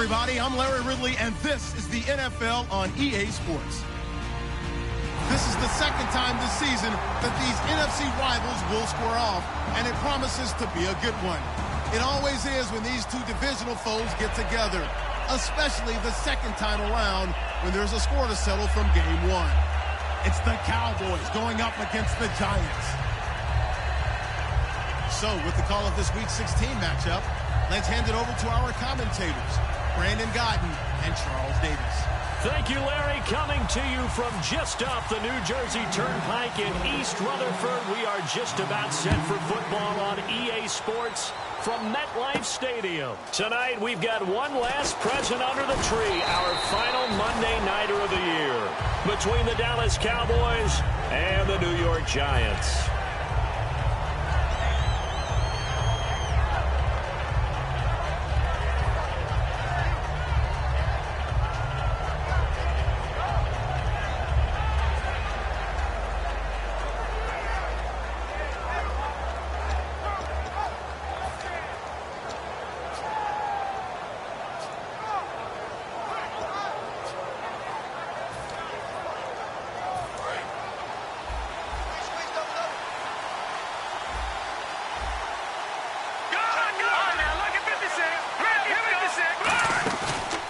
everybody. I'm Larry Ridley, and this is the NFL on EA Sports. This is the second time this season that these NFC rivals will square off, and it promises to be a good one. It always is when these two divisional foes get together, especially the second time around when there's a score to settle from game one. It's the Cowboys going up against the Giants. So, with the call of this Week 16 matchup, let's hand it over to our commentators, Brandon Godden and Charles Davis. Thank you, Larry. Coming to you from just off the New Jersey Turnpike in East Rutherford. We are just about set for football on EA Sports from MetLife Stadium. Tonight, we've got one last present under the tree, our final Monday Nighter of the year, between the Dallas Cowboys and the New York Giants.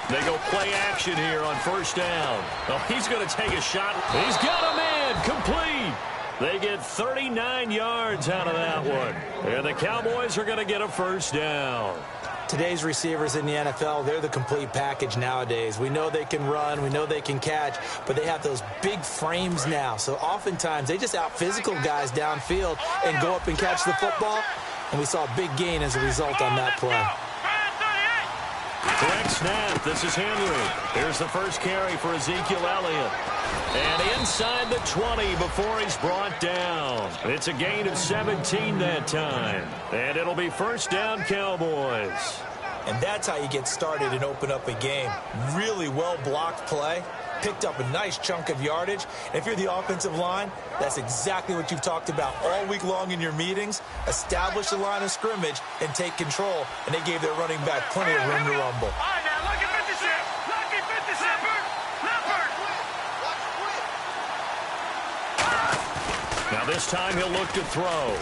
They go play action here on first down. Oh, he's going to take a shot. He's got a man complete. They get 39 yards out of that one. And the Cowboys are going to get a first down. Today's receivers in the NFL, they're the complete package nowadays. We know they can run, we know they can catch, but they have those big frames now. So oftentimes they just out-physical guys downfield and go up and catch the football. And we saw a big gain as a result on that play. Correct snap. This is Henry. Here's the first carry for Ezekiel Elliott. And inside the 20 before he's brought down. It's a gain of 17 that time. And it'll be first down, Cowboys. And that's how you get started and open up a game. Really well-blocked play. Picked up a nice chunk of yardage. And if you're the offensive line, that's exactly what you've talked about all week long in your meetings. Establish the line of scrimmage and take control. And they gave their running back plenty of room to rumble. All right, now look at 56. Look at 56. Now this time he'll look to throw.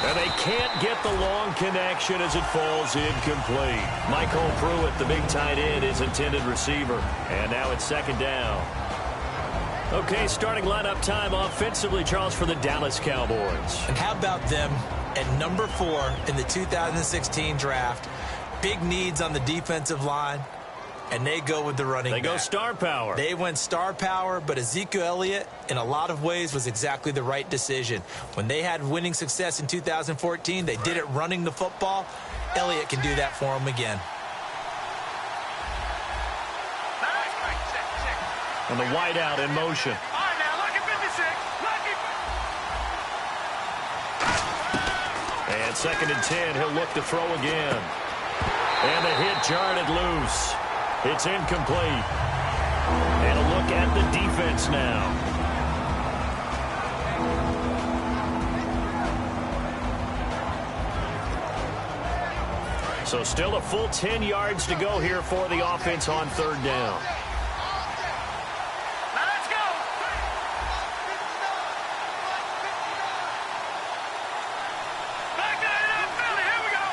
And they can't get the long connection as it falls incomplete. Michael Pruitt, the big tight end, is intended receiver. And now it's second down. Okay, starting lineup time offensively, Charles, for the Dallas Cowboys. And how about them at number 4 in the 2016 draft? Big needs on the defensive line. And they go with the running back. They go star power. They went star power, but Ezekiel Elliott, in a lot of ways, was exactly the right decision. When they had winning success in 2014, they did it running the football. Elliott can do that for them again. And the wideout in motion. All right, now look at 56. And second and 10, he'll look to throw again. And the hit jarred it loose. It's incomplete. And a look at the defense now. So still a full 10 yards to go here for the offense on third down. Now let's go. Back to the NFL. Here we go.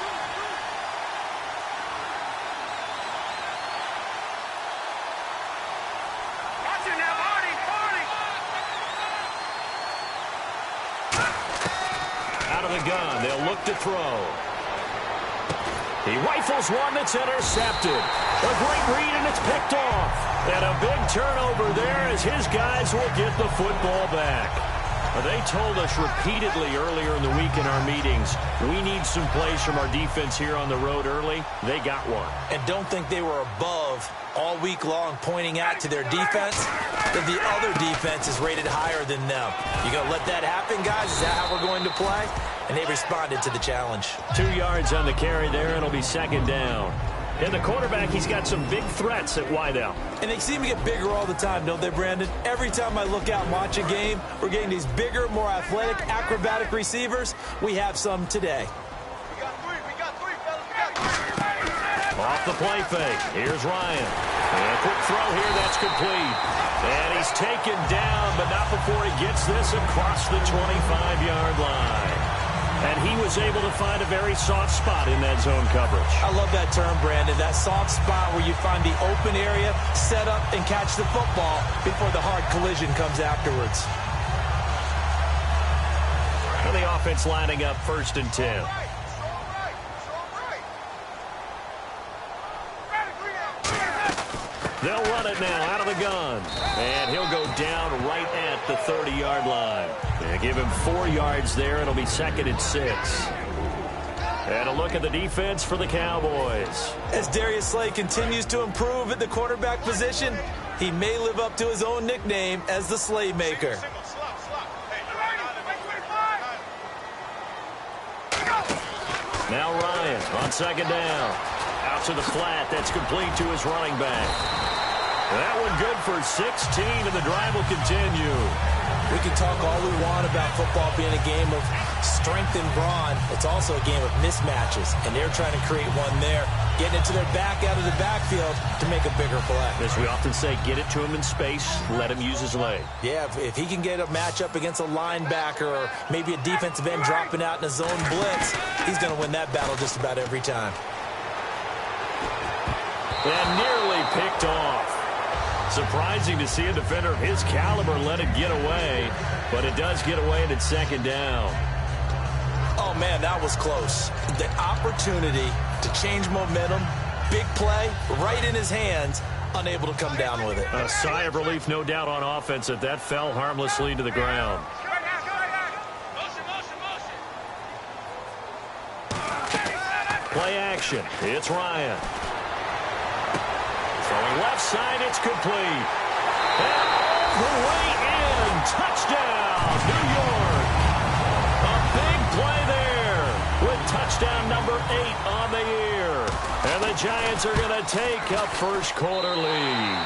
Watch it now, Marty. Out of the gun, they'll look to throw. He rifles one that's intercepted. A great read, and it's picked off. And a big turnover there as his guys will get the football back. They told us repeatedly earlier in the week in our meetings, we need some plays from our defense here on the road early. They got one. And don't think they were above all week long pointing out to their defense that the other defense is rated higher than them. You going to let that happen, guys? Is that how we're going to play? And they responded to the challenge. 2 yards on the carry there. It'll be second down. And the quarterback, he's got some big threats at wideout. And they seem to get bigger all the time, don't they, Brandon? Every time I look out and watch a game, we're getting these bigger, more athletic, acrobatic receivers. We have some today. We got three, fellas. We got three. Off the play fake. Here's Ryan. And a quick throw here. That's complete. And he's taken down, but not before he gets this across the 25-yard line. And he was able to find a very soft spot in that zone coverage. I love that term, Brandon. That soft spot where you find the open area, set up, and catch the football before the hard collision comes afterwards. And the offense lining up 1st and 10. They'll run it now out of the gun. And he'll go down right at the 30-yard line. And give him 4 yards there. It'll be 2nd and 6. And a look at the defense for the Cowboys. As Darius Slay continues to improve at the quarterback position, he may live up to his own nickname as the Slaymaker. Now Ryan on 2nd down. Out to the flat. That's complete to his running back. That one good for 16, and the drive will continue. We can talk all we want about football being a game of strength and brawn. It's also a game of mismatches, and they're trying to create one there, getting it to their back out of the backfield to make a bigger play. As we often say, get it to him in space, let him use his leg. Yeah, if he can get a matchup against a linebacker or maybe a defensive end dropping out in a zone blitz, he's going to win that battle just about every time. And nearly picked off. Surprising to see a defender of his caliber let it get away, but it does get away and it's 2nd down. Oh, man, that was close. The opportunity to change momentum, big play, right in his hands, unable to come down with it. A sigh of relief, no doubt, on offense that that fell harmlessly to the ground. Play action. It's Ryan. Throwing left side, it's complete. And all the way in. Touchdown, New York. A big play there with touchdown number 8 on the year. And the Giants are going to take a first quarter lead.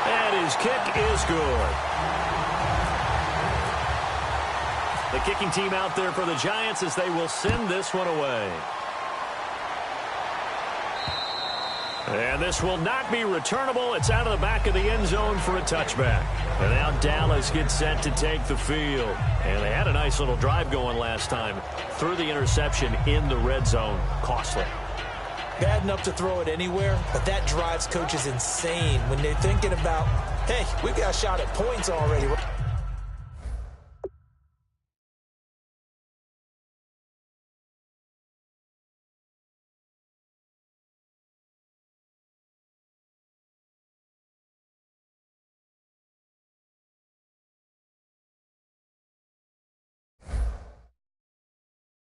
And his kick is good. The kicking team out there for the Giants as they will send this one away. And this will not be returnable. It's out of the back of the end zone for a touchback. And now Dallas gets set to take the field. And they had a nice little drive going last time. Threw the interception in the red zone. Costly. Bad enough to throw it anywhere, but that drives coaches insane when they're thinking about, hey, we've got a shot at points already.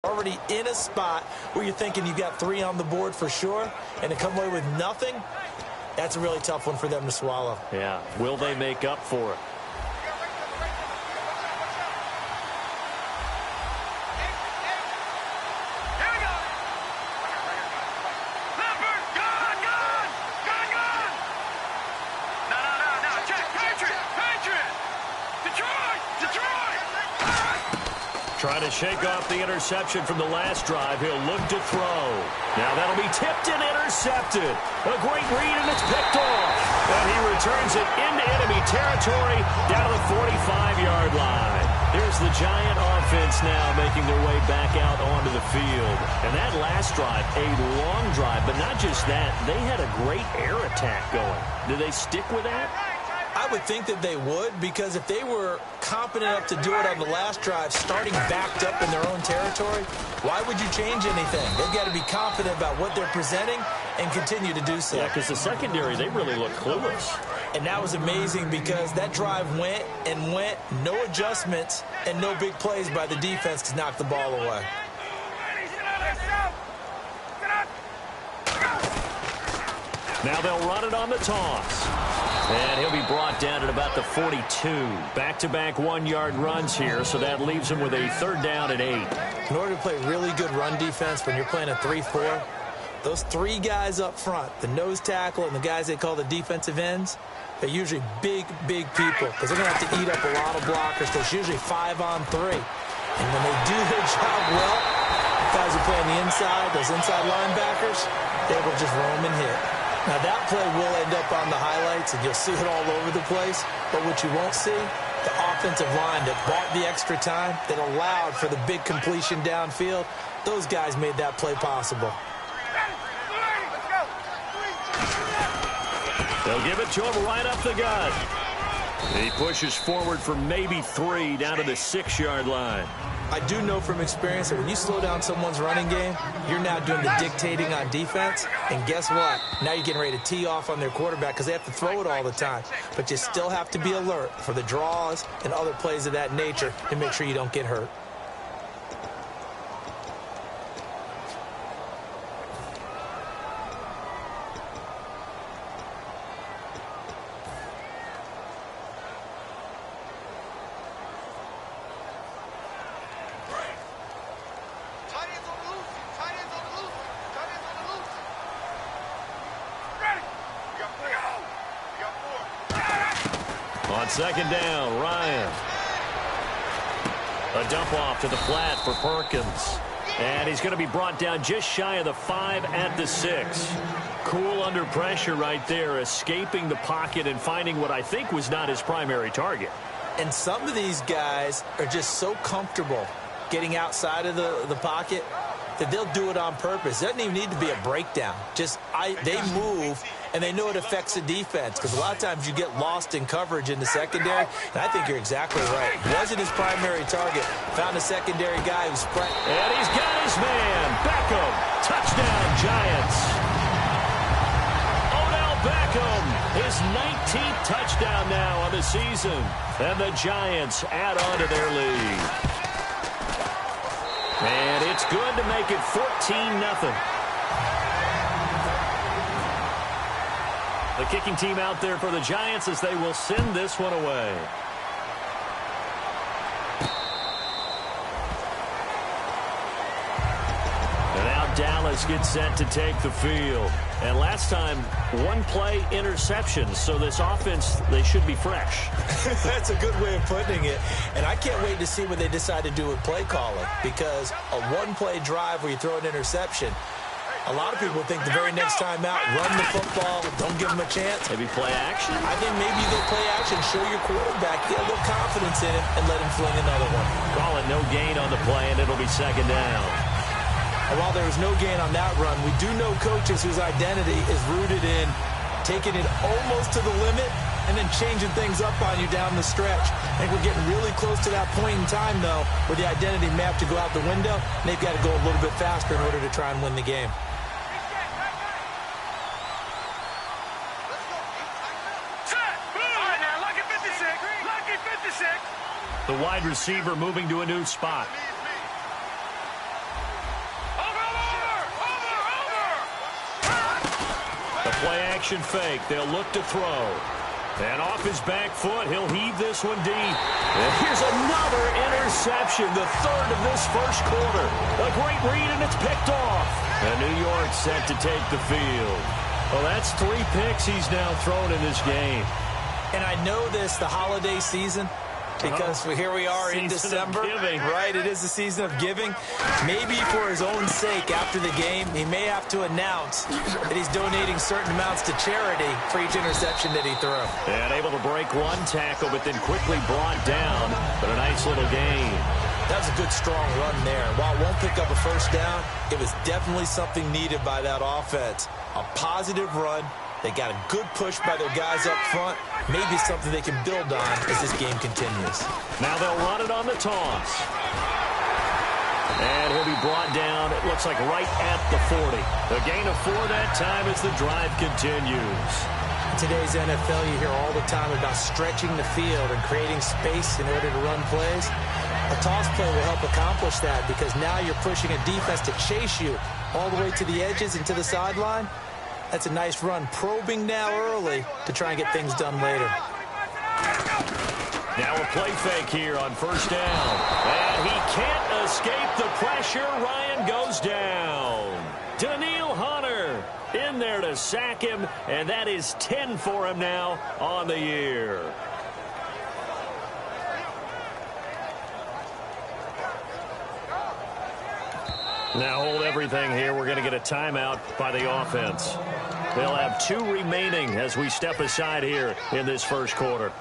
Already in a spot where you're thinking you've got 3 on the board for sure, and to come away with nothing, that's a really tough one for them to swallow. Yeah. Will they make up for it? Trying to shake off the interception from the last drive. He'll look to throw. Now that'll be tipped and intercepted. A great read, and it's picked off. And he returns it into enemy territory down to the 45-yard line. There's the Giant offense now making their way back out onto the field. And that last drive, a long drive, but not just that. They had a great air attack going. Do they stick with that? I would think that they would, because if they were competent enough to do it on the last drive, starting backed up in their own territory, why would you change anything? They've got to be confident about what they're presenting and continue to do so. Yeah, because the secondary, they really look clueless. And that was amazing because that drive went and went, no adjustments, and no big plays by the defense to knock the ball away. Now they'll run it on the toss. And he'll be brought down at about the 42. Back-to-back 1-yard runs here, so that leaves him with a 3rd down and 8. In order to play really good run defense when you're playing a 3-4, those 3 guys up front, the nose tackle and the guys they call the defensive ends, they're usually big, big people because they're going to have to eat up a lot of blockers. There's usually 5 on 3. And when they do their job well, guys are play on the inside, those inside linebackers, they will just roam and hit. Now, that play will end up on the highlights, and you'll see it all over the place. But what you won't see, the offensive line that bought the extra time, that allowed for the big completion downfield, those guys made that play possible. They'll give it to him right up the gut. He pushes forward for maybe 3 down to the 6-yard line. I do know from experience that when you slow down someone's running game, you're now doing the dictating on defense. And guess what? Now you're getting ready to tee off on their quarterback because they have to throw it all the time. But you still have to be alert for the draws and other plays of that nature to make sure you don't get hurt. On second down, Ryan. A dump off to the flat for Perkins. And he's going to be brought down just shy of the 5 at the 6. Cool under pressure right there, escaping the pocket and finding what I think was not his primary target. And some of these guys are just so comfortable getting outside of the pocket that they'll do it on purpose. It doesn't even need to be a breakdown. They move, and they know it affects the defense because a lot of times you get lost in coverage in the secondary, and I think you're exactly right. Wasn't his primary target. Found a secondary guy who's spread. And he's got his man. Beckham. Touchdown, Giants. Odell Beckham, his 19th touchdown now on the season. And the Giants add on to their lead. And it's good to make it 14-0. The kicking team out there for the Giants as they will send this one away. And now Dallas gets set to take the field. And last time, 1-play interception. So this offense, they should be fresh. That's a good way of putting it. And I can't wait to see what they decide to do with play calling. Because a 1-play drive where you throw an interception, a lot of people think the very next time out, run the football, don't give them a chance. Maybe play action? I think maybe you go play action, show your quarterback, get a little confidence in him, and let him fling another one. Call it no gain on the play, and it'll be second down. And while there was no gain on that run, we do know coaches whose identity is rooted in taking it almost to the limit and then changing things up on you down the stretch. I think we're getting really close to that point in time, though, where the identity map to go out the window, and they've got to go a little bit faster in order to try and win the game. The wide receiver moving to a new spot. The play-action fake. They'll look to throw. And off his back foot, he'll heave this one deep. And here's another interception, the third of this first quarter. A great read, and it's picked off. And New York set to take the field. Well, that's 3 picks he's now thrown in this game. And I know this, the holiday season, because here we are in December, right? It is the season of giving. Maybe for his own sake, after the game, he may have to announce that he's donating certain amounts to charity for each interception that he threw. And able to break one tackle, but then quickly brought down. But a nice little gain. That was a good, strong run there. While it won't pick up a first down, it was definitely something needed by that offense. A positive run. They got a good push by their guys up front. Maybe something they can build on as this game continues. Now they'll run it on the toss. And he'll be brought down, it looks like right at the 40. A gain of 4 that time as the drive continues. In today's NFL, you hear all the time about stretching the field and creating space in order to run plays. A toss play will help accomplish that because now you're pushing a defense to chase you all the way to the edges and to the sideline. That's a nice run, probing now early to try and get things done later. Now a play fake here on first down. And he can't escape the pressure. Ryan goes down. Daniil Hunter in there to sack him, and that is 10 for him now on the year. Now hold everything here. We're going to get a timeout by the offense. They'll have 2 remaining as we step aside here in this first quarter.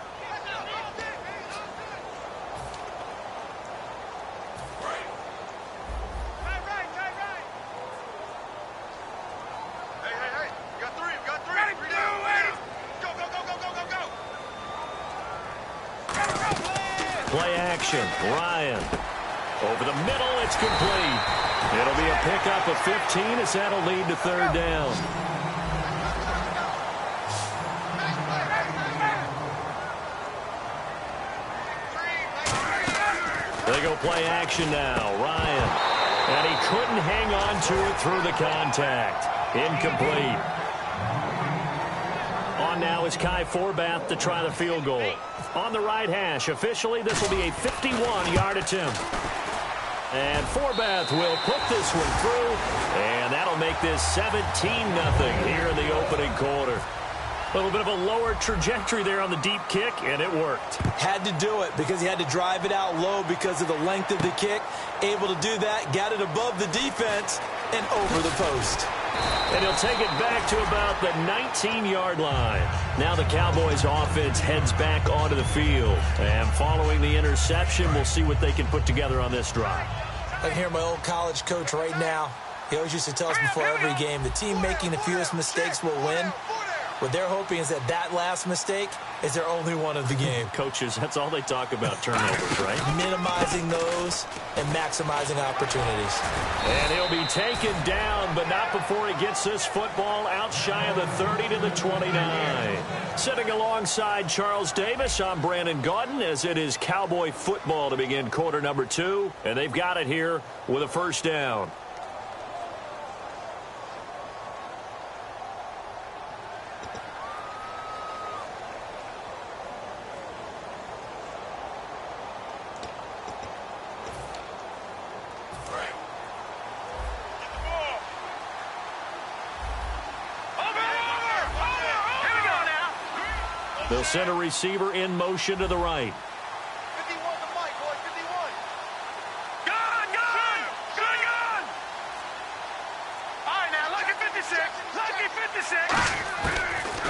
Play action. Ryan. Over the middle, it's complete. It'll be a pickup of 15 as that'll lead to third down. They go play action now. Ryan. And he couldn't hang on to it through the contact. Incomplete. On now is Kai Forbath to try the field goal. On the right hash, officially, this will be a 51-yard attempt. And Forbath will put this one through, and that'll make this 17-0 here in the opening quarter. A little bit of a lower trajectory there on the deep kick, and it worked. Had to do it because he had to drive it out low because of the length of the kick. Able to do that, got it above the defense, and over the post. And he'll take it back to about the 19-yard line. Now the Cowboys offense heads back onto the field. And following the interception, we'll see what they can put together on this drive. I can hear my old college coach right now. He always used to tell us before every game, the team making the fewest mistakes will win. What they're hoping is that last mistake is their only one of the game. Coaches, that's all they talk about, turnovers, right? Minimizing those and maximizing opportunities. And he'll be taken down, but not before he gets this football out shy of the 30 to the 29. Sitting alongside Charles Davis, I'm Brandon Gaudin, as it is Cowboy football to begin quarter number 2. And they've got it here with a first down. They'll send a receiver in motion to the right. 51 to Mike, boy, 51. Gun! Gun! All right, now, look at 56. Look at 56.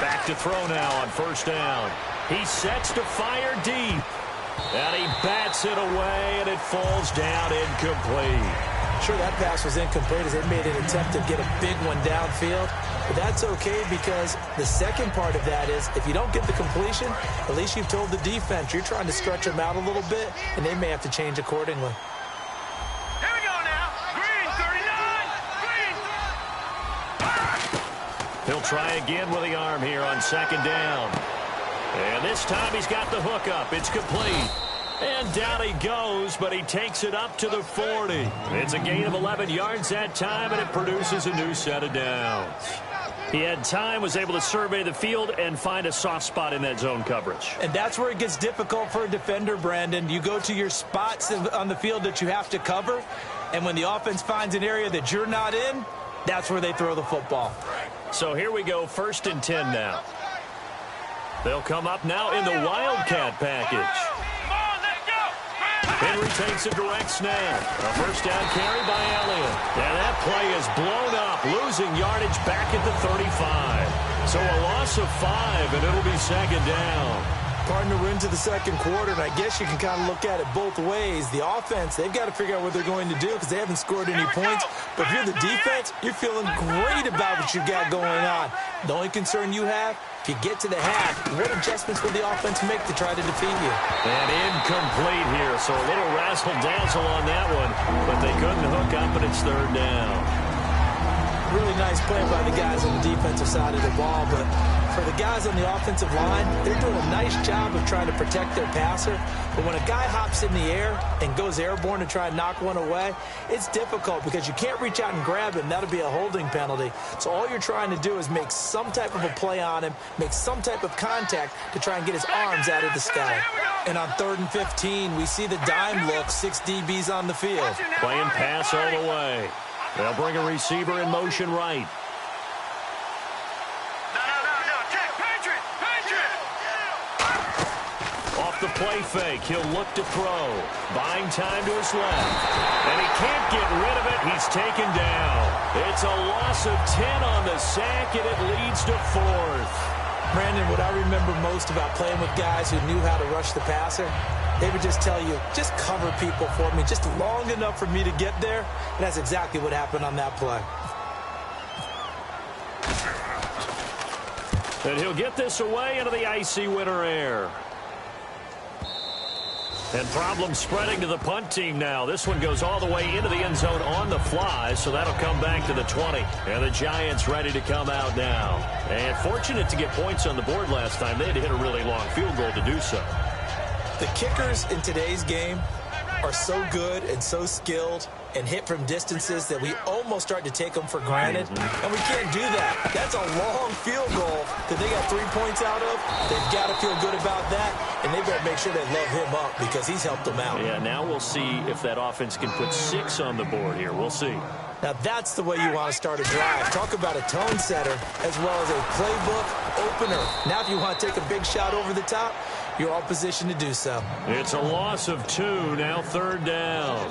Back to throw now on first down. He sets to fire deep. And he bats it away, and it falls down incomplete. Sure, that pass was incomplete as they made an attempt to get a big one downfield. But that's okay because the second part of that is if you don't get the completion, at least you've told the defense you're trying to stretch them out a little bit, and they may have to change accordingly. Here we go now. Green, 39. Green. He'll try again with the arm here on second down. And this time he's got the hook up. It's complete. And down he goes, but he takes it up to the 40. It's a gain of 11 yards that time, and it produces a new set of downs. He had time, was able to survey the field and find a soft spot in that zone coverage. And that's where it gets difficult for a defender, Brandon. You go to your spots on the field that you have to cover, and when the offense finds an area that you're not in, that's where they throw the football. So here we go, 1st and 10 now. They'll come up now in the Wildcat package. Henry takes a direct snap. A first down carry by Elliott. And that play is blown up, losing yardage back at the 35. So a loss of 5, and it'll be second down. Partner, we're into the second quarter, and I guess you can kind of look at it both ways. The offense, they've got to figure out what they're going to do because they haven't scored any points. But if you're the defense, you're feeling great about what you've got going on. The only concern you have, if you get to the half, what adjustments will the offense make to try to defeat you? And incomplete here, so a little razzle-dazzle on that one, but they couldn't hook up, and it's third down. Really nice play by the guys on the defensive side of the ball, but for the guys on the offensive line, they're doing a nice job of trying to protect their passer. But when a guy hops in the air and goes airborne to try and knock one away, it's difficult because you can't reach out and grab him. That'll be a holding penalty. So all you're trying to do is make some type of a play on him, make some type of contact to try and get his arms out of the sky. And on 3rd and 15, we see the dime look, 6 DBs on the field. Playing pass all the way. They'll bring a receiver in motion right. No. Check. Patriot. Off the play fake. He'll look to throw. Buying time to his left. And he can't get rid of it. He's taken down. It's a loss of 10 on the sack, and it leads to 4th. Brandon, what I remember most about playing with guys who knew how to rush the passer, they would just tell you, just cover people for me, just long enough for me to get there. And that's exactly what happened on that play. And he'll get this away into the icy winter air. And problems spreading to the punt team now. This one goes all the way into the end zone on the fly, so that'll come back to the 20. And the Giants ready to come out now. And fortunate to get points on the board last time. They had to hit a really long field goal to do so. The kickers in today's game are so good and so skilled and hit from distances that we almost start to take them for granted. And we can't do that. That's a long field goal that they got 3 points out of. They've got to feel good about that, and they better make sure they love him up because he's helped them out. Yeah, now we'll see if that offense can put 6 on the board here. We'll see. Now that's the way you want to start a drive. Talk about a tone setter as well as a playbook opener. Now if you want to take a big shot over the top, you're all positioned to do so. It's a loss of 2, now 3rd down.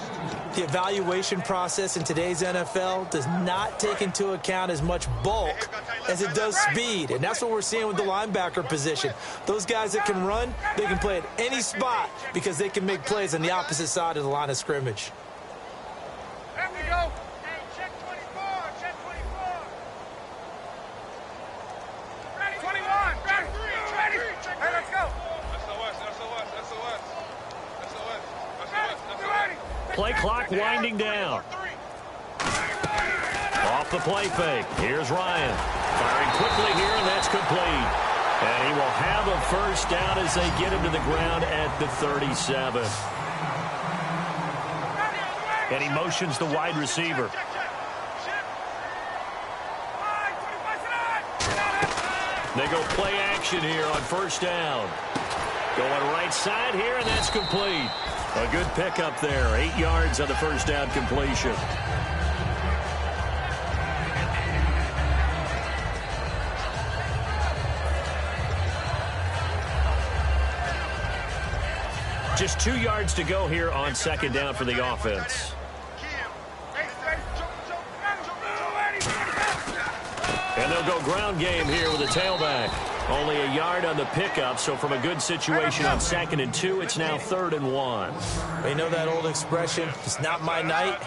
The evaluation process in today's NFL does not take into account as much bulk as it does speed, and that's what we're seeing with the linebacker position. Those guys that can run, they can play at any spot because they can make plays on the opposite side of the line of scrimmage. There we go. Hey, check 24. Check 24. Ready, 21. Ready. Hey, let's go. Play clock winding down. Off the play fake. Here's Ryan. Firing quickly here, and that's complete. And he will have a first down as they get him to the ground at the 37. And he motions the wide receiver. They go play action here on first down. Going right side here, and that's complete. A good pickup there. 8 yards on the first down completion. Just 2 yards to go here on second down for the offense. And they'll go ground game here with a tailback. Only a yard on the pickup, so from a good situation on 2nd and 2, it's now 3rd and 1. You know that old expression, it's not my night.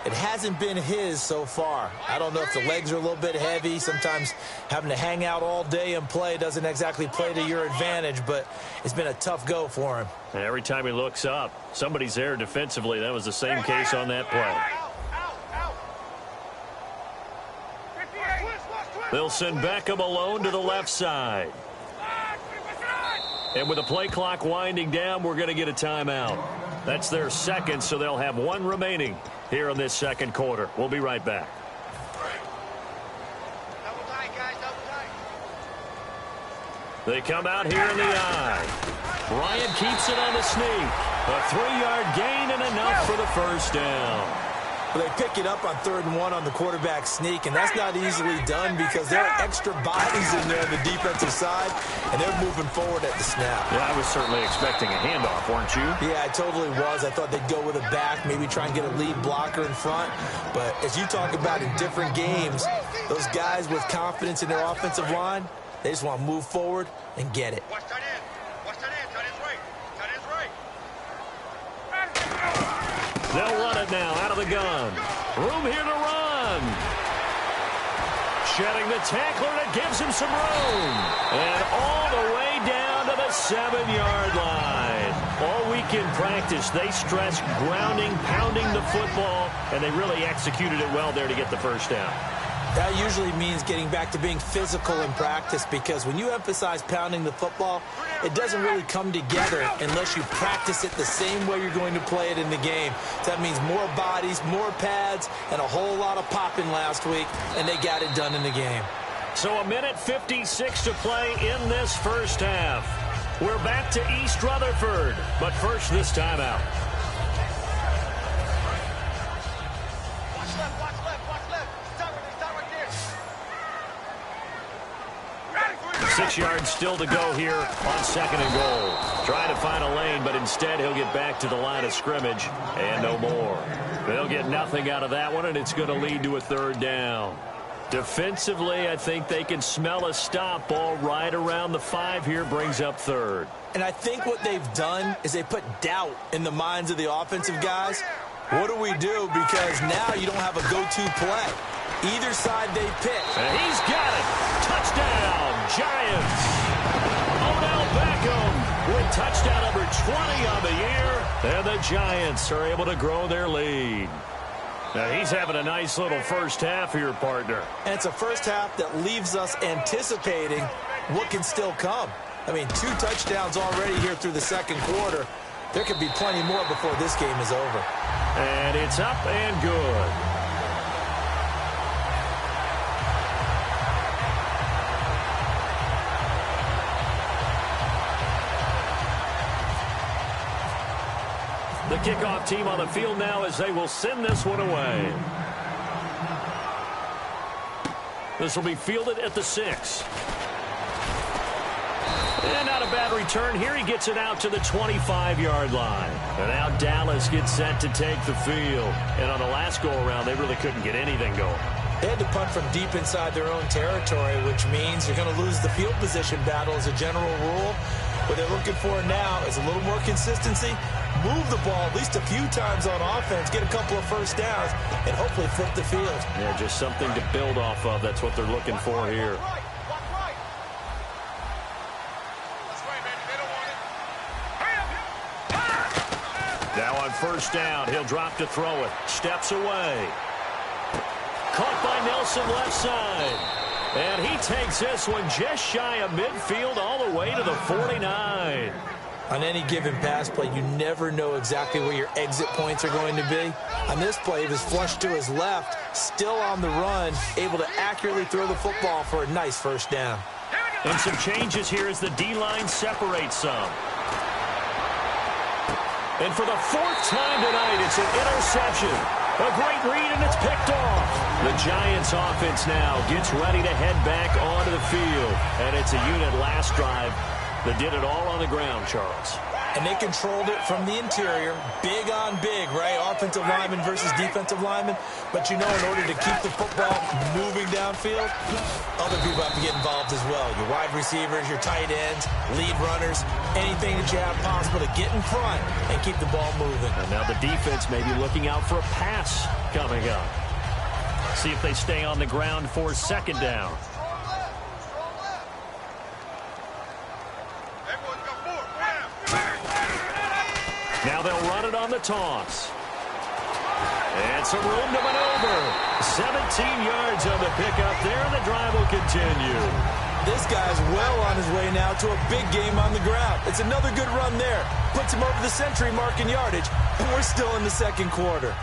It hasn't been his so far. I don't know if the legs are a little bit heavy. Sometimes having to hang out all day and play doesn't exactly play to your advantage, but it's been a tough go for him. And every time he looks up, somebody's there defensively. That was the same case on that play. They'll send Beckham alone to the left side. And with the play clock winding down, we're going to get a timeout. That's their second, so they'll have 1 remaining here in this second quarter. We'll be right back. They come out here in the eye. Ryan keeps it on the sneak. A 3-yard gain and enough for the first down. Well, they pick it up on 3rd and 1 on the quarterback sneak, and that's not easily done because there are extra bodies in there on the defensive side, and they're moving forward at the snap. Yeah, I was certainly expecting a handoff, weren't you? Yeah, I totally was. I thought they'd go with a back, maybe try and get a lead blocker in front. But as you talk about in different games, those guys with confidence in their offensive line, they just want to move forward and get it. Watch that in. Watch that in. That is right. That is right. They'll run it now out of the gun. Room here to run. Shedding the tackler that gives him some room. And all the way down to the 7-yard line. All week in practice, they stressed grounding, pounding the football, and they really executed it well there to get the first down. That usually means getting back to being physical in practice because when you emphasize pounding the football, it doesn't really come together unless you practice it the same way you're going to play it in the game. So that means more bodies, more pads, and a whole lot of popping last week, and they got it done in the game. So 1:56 to play in this first half. We're back to East Rutherford, but first this timeout. Watch left. Start right there. Ready? 6 yards still to go here on 2nd and goal. Trying to find a lane, but instead he'll get back to the line of scrimmage and no more. They'll get nothing out of that one, and it's going to lead to a 3rd down. Defensively, I think they can smell a stop. Ball right around the 5 here, brings up 3rd. And I think what they've done is they put doubt in the minds of the offensive guys. What do we do? Because now you don't have a go-to play. Either side they pick. And he's got it. Touchdown, Giants. Odell Beckham with touchdown number 20 on the year. And the Giants are able to grow their lead. Now he's having a nice little first half here, partner. And it's a first half that leaves us anticipating what can still come. I mean, 2 touchdowns already here through the 2nd quarter. There could be plenty more before this game is over. And it's up and good. The kickoff team on the field now as they will send this one away. This will be fielded at the 6. And not a bad return here. He gets it out to the 25-yard line. And now Dallas gets set to take the field. And on the last go-around, they really couldn't get anything going. They had to punt from deep inside their own territory, which means you're going to lose the field position battle as a general rule. What they're looking for now is a little more consistency, move the ball at least a few times on offense, get a couple of first downs, and hopefully flip the field. Yeah, just something to build off of. That's what they're looking for here. Now on first down, he'll drop to throw it. Steps away. Caught by Nelson left side. And he takes this one just shy of midfield all the way to the 49. On any given pass play, you never know exactly where your exit points are going to be. On this play, he was flushed to his left, still on the run, able to accurately throw the football for a nice first down. And some changes here as the D-line separates some. And for the 4th time tonight, it's an interception. A great read, and it's picked off. The Giants offense now gets ready to head back onto the field. And it's a unit last drive that did it all on the ground, Charles. And they controlled it from the interior, big on big, right? Offensive lineman versus defensive lineman. But you know, in order to keep the football moving downfield, other people have to get involved as well. Your wide receivers, your tight ends, lead runners, anything that you have possible to get in front and keep the ball moving. And now the defense may be looking out for a pass coming up. See if they stay on the ground for 2nd down. Now they'll run it on the toss. And some room to maneuver. 17 yards on the pickup there, and the drive will continue. This guy's well on his way now to a big game on the ground. It's another good run there. Puts him over the century mark in yardage, and we're still in the 2nd quarter.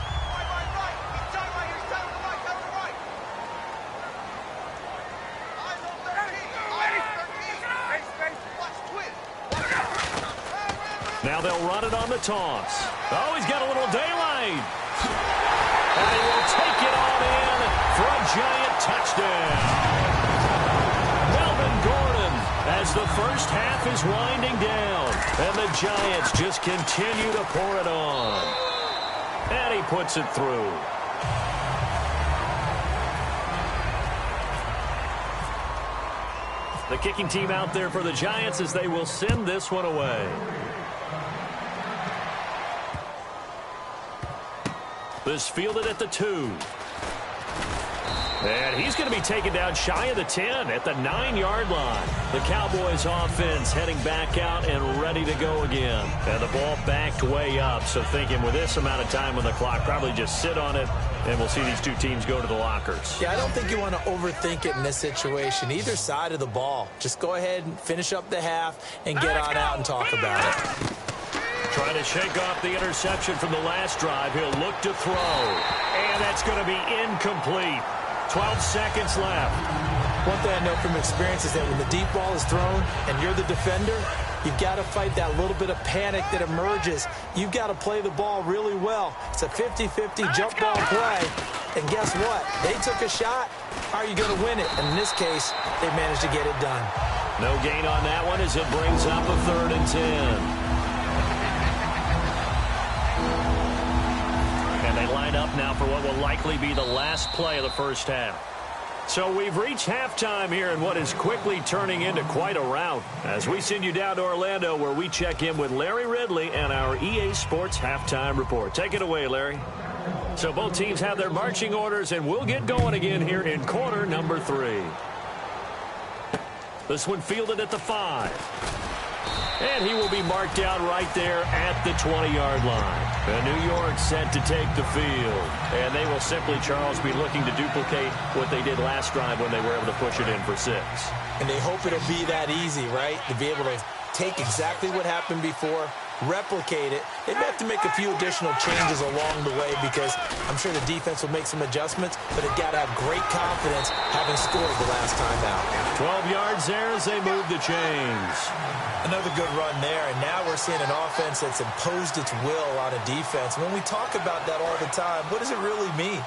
Now they'll run it on the toss. Oh, he's got a little daylight. And he will take it on in for a giant touchdown. Melvin Gordon as the first half is winding down. And the Giants just continue to pour it on. And he puts it through. The kicking team out there for the Giants as they will send this one away. This fielded at the 2. And he's going to be taken down shy of the 10 at the 9-yard line. The Cowboys offense heading back out and ready to go again. And the ball backed way up. So thinking with this amount of time on the clock, probably just sit on it, and we'll see these two teams go to the lockers. Yeah, I don't think you want to overthink it in this situation. Either side of the ball. Just go ahead and finish up the half and get on out and talk about it. Trying to shake off the interception from the last drive. He'll look to throw. And that's going to be incomplete. 12 seconds left. One thing I know from experience is that when the deep ball is thrown and you're the defender, you've got to fight that little bit of panic that emerges. You've got to play the ball really well. It's a 50-50 jump ball play. And guess what? They took a shot. How are you going to win it? And in this case, they managed to get it done. No gain on that one as it brings up a 3rd and 10. And they line up now for what will likely be the last play of the first half. So we've reached halftime here in what is quickly turning into quite a rout as we send you down to Orlando where we check in with Larry Ridley and our EA Sports Halftime Report. Take it away, Larry. So both teams have their marching orders, and we'll get going again here in quarter number 3. This one fielded at the 5. And he will be marked out right there at the 20-yard line. And New York set to take the field. And they will simply, Charles, be looking to duplicate what they did last drive when they were able to push it in for 6. And they hope it'll be that easy, right? To be able to take exactly what happened before, replicate it. They may have to make a few additional changes along the way because I'm sure the defense will make some adjustments, but they've got to have great confidence having scored the last time out. 12 yards there as they move the chains. Another good run there, and now we're seeing an offense that's imposed its will on a defense. When we talk about that all the time, what does it really mean?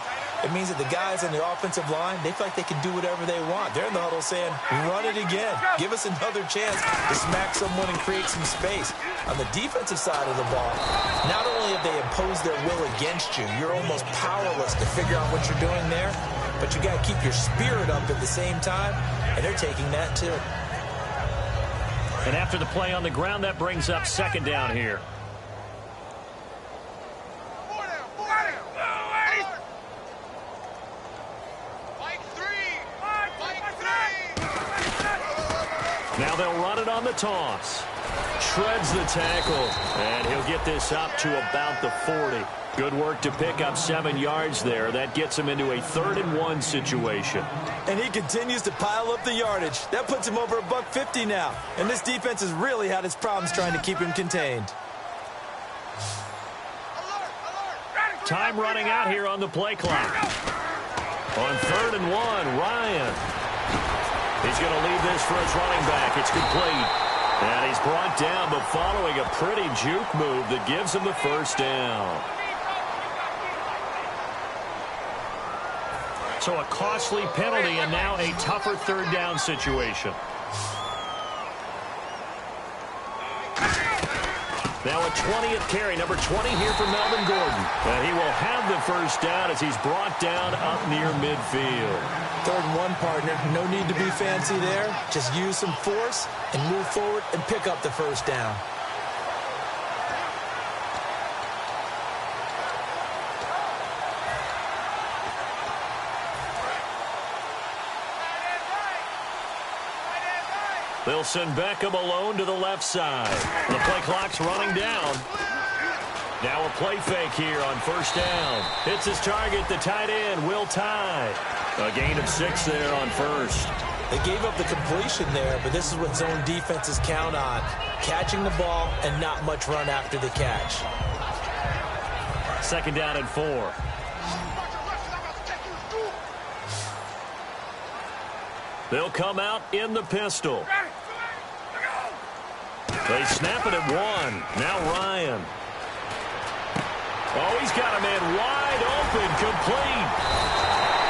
It means that the guys in the offensive line, they feel like they can do whatever they want. They're in the huddle saying, run it again. Give us another chance to smack someone and create some space. On the defensive side of the ball, not only have they imposed their will against you, you're almost powerless to figure out what you're doing there, but you got to keep your spirit up at the same time, and they're taking that too. And after the play on the ground, that brings up 2nd down here. Now they'll run it on the toss. Shreds the tackle. And he'll get this up to about the 40. Good work to pick up 7 yards there. That gets him into a 3rd and 1 situation. And he continues to pile up the yardage. That puts him over $150 now. And this defense has really had its problems trying to keep him contained. Time running out here on the play clock. On 3rd and 1, Ryan. He's going to leave this for his running back. It's complete. And he's brought down, but following a pretty juke move that gives him the 1st down. So a costly penalty and now a tougher 3rd down situation. Now a 20th carry, number 20 here for Melvin Gordon. And he will have the 1st down as he's brought down up near midfield. 3rd and 1, partner. No need to be fancy there. Just use some force and move forward and pick up the 1st down. They'll send Beckham alone to the left side. The play clock's running down. Now a play fake here on 1st down. Hits his target, the tight end, Will Tye. A gain of 6 there on 1st. They gave up the completion there, but this is what zone defenses count on. Catching the ball and not much run after the catch. 2nd down and 4. They'll come out in the pistol. They snap it at 1. Now Ryan. Oh, he's got a man wide open, complete.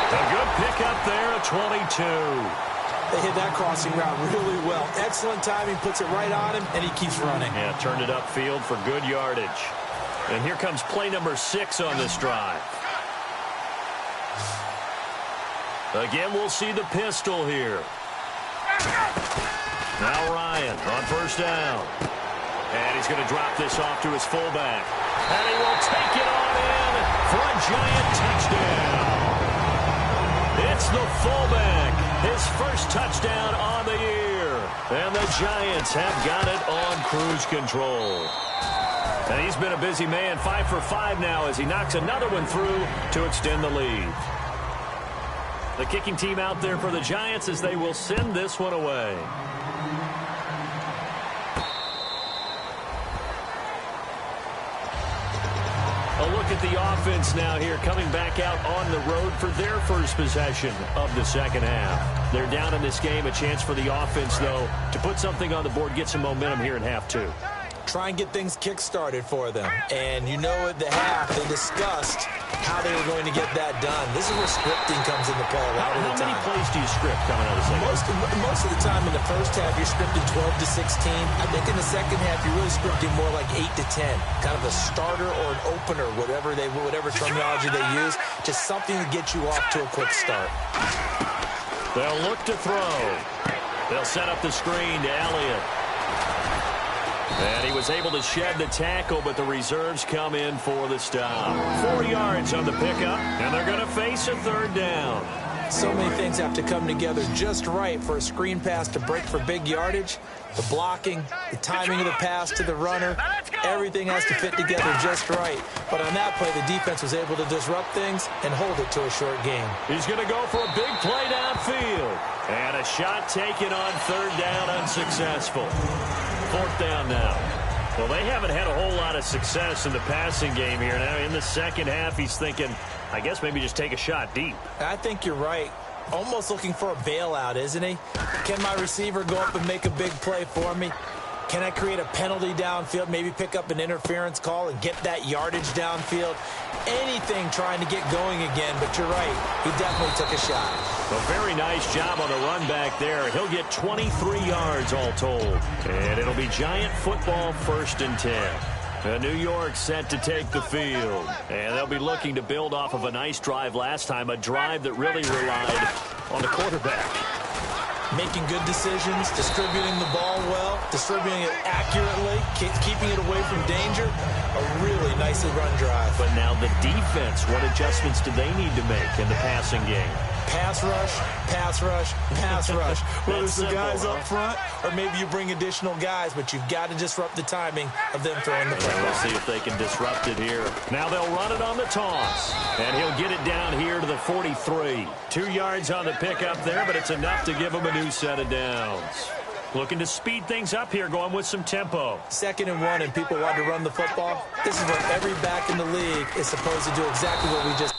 A good pickup there at 22. They hit that crossing route really well. Excellent timing, puts it right on him, and he keeps running. Yeah, turned it upfield for good yardage. And here comes play number 6 on this drive. Again, we'll see the pistol here. Now Ryan on 1st down. And he's going to drop this off to his fullback. And he will take it on in for a giant touchdown. It's the fullback. His 1st touchdown on the year. And the Giants have got it on cruise control. And he's been a busy man, 5 for 5 now as he knocks another one through to extend the lead. The kicking team out there for the Giants as they will send this one away. A look at the offense now here, coming back out on the road for their 1st possession of the 2nd half. They're down in this game. A chance for the offense, though, to put something on the board, get some momentum here in half 2. Try and get things kick-started for them. And you know at the half they discussed how they were going to get that done. This is where scripting comes into play a lot of the time. How many plays do you script coming out of the second? Most of the time in the first half, you're scripting 12 to 16. I think in the second half, you're really scripting more like 8 to 10. Kind of a starter or an opener, whatever terminology they use. Just something to get you off to a quick start. They'll look to throw. They'll set up the screen to Elliott. And he was able to shed the tackle, but the reserves come in for the stop. 4 yards on the pickup, and they're going to face a third down. So many things have to come together just right for a screen pass to break for big yardage. The blocking, the timing of the pass to the runner, everything has to fit together just right. But on that play, the defense was able to disrupt things and hold it to a short game. He's going to go for a big play downfield. And a shot taken on third down, unsuccessful. Fourth down now. Well, they haven't had a whole lot of success in the passing game here. Now, in the second half, he's thinking, I guess maybe just take a shot deep. I think you're right. Almost looking for a bailout, isn't he? Can my receiver go up and make a big play for me? Can I create a penalty downfield, maybe pick up an interference call and get that yardage downfield? Anything trying to get going again, but you're right. He definitely took a shot. A very nice job on the run back there. He'll get 23 yards all told. And it'll be Giant football, 1st and 10. New York set to take the field. And they'll be looking to build off of a nice drive last time, a drive that really relied on the quarterback. Making good decisions, distributing the ball well, distributing it accurately, keeping it away from danger. A really nicely run drive. But now the defense, what adjustments do they need to make in the passing game? Pass rush, pass rush, pass rush. Whether it's the guys up front or maybe you bring additional guys, but you've got to disrupt the timing of them throwing the football. We'll see if they can disrupt it here. Now they'll run it on the toss. And he'll get it down here to the 43. 2 yards on the pickup there, but it's enough to give him a new set of downs. Looking to speed things up here, going with some tempo. 2nd and 1, and people want to run the football. This is where every back in the league is supposed to do exactly what we just